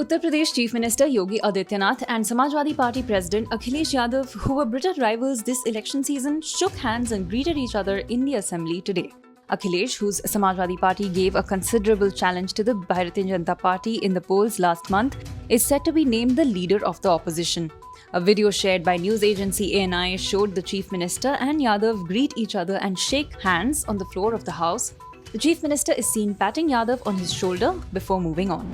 Uttar Pradesh Chief Minister Yogi Adityanath and Samajwadi Party President Akhilesh Yadav, who were bitter rivals this election season, shook hands and greeted each other in the assembly today. Akhilesh, whose Samajwadi Party gave a considerable challenge to the Bharatiya Janata Party in the polls last month, is said to be named the leader of the opposition. A video shared by news agency ANI showed the Chief Minister and Yadav greet each other and shake hands on the floor of the House. The Chief Minister is seen patting Yadav on his shoulder before moving on.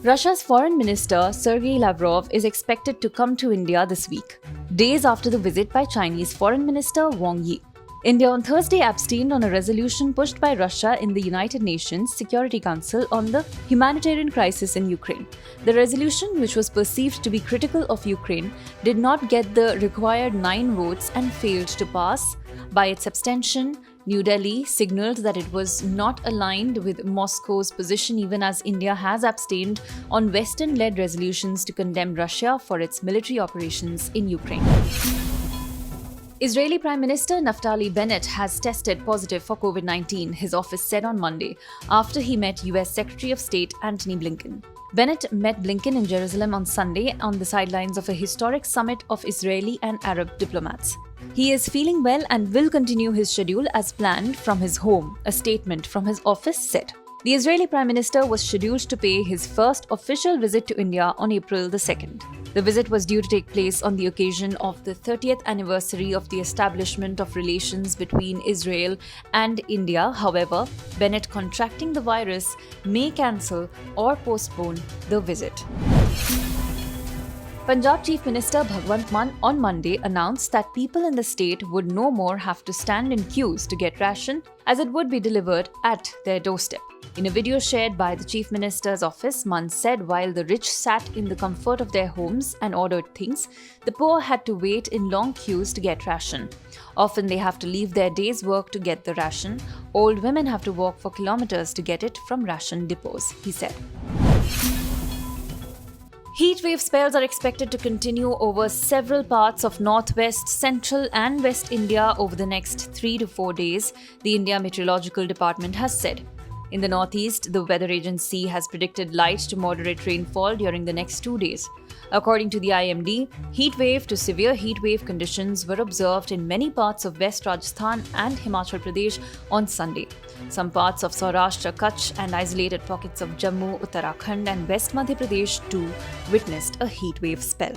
Russia's Foreign Minister Sergei Lavrov is expected to come to India this week, days after the visit by Chinese Foreign Minister Wang Yi. India on Thursday abstained on a resolution pushed by Russia in the United Nations Security Council on the humanitarian crisis in Ukraine. The resolution, which was perceived to be critical of Ukraine, did not get the required 9 votes and failed to pass. By its abstention, New Delhi signaled that it was not aligned with Moscow's position, even as India has abstained on Western-led resolutions to condemn Russia for its military operations in Ukraine. Israeli Prime Minister Naftali Bennett has tested positive for COVID-19, his office said on Monday, after he met US Secretary of State Antony Blinken. Bennett met Blinken in Jerusalem on Sunday on the sidelines of a historic summit of Israeli and Arab diplomats. He is feeling well and will continue his schedule as planned from his home, a statement from his office said. The Israeli Prime Minister was scheduled to pay his first official visit to India on April the 2nd. The visit was due to take place on the occasion of the 30th anniversary of the establishment of relations between Israel and India. However, Bennett contracting the virus may cancel or postpone the visit. Punjab Chief Minister Bhagwant Mann on Monday announced that people in the state would no more have to stand in queues to get ration, as it would be delivered at their doorstep. In a video shared by the Chief Minister's office, Mann said while the rich sat in the comfort of their homes and ordered things, the poor had to wait in long queues to get ration. Often they have to leave their day's work to get the ration. Old women have to walk for kilometers to get it from ration depots, he said. Heat wave spells are expected to continue over several parts of northwest, central and west India over the next 3 to 4 days, the India Meteorological Department has said. In the northeast, the weather agency has predicted light to moderate rainfall during the next 2 days. According to the IMD, heat wave to severe heat wave conditions were observed in many parts of West Rajasthan and Himachal Pradesh on Sunday. Some parts of Saurashtra, Kutch and isolated pockets of Jammu, Uttarakhand and West Madhya Pradesh too witnessed a heat wave spell.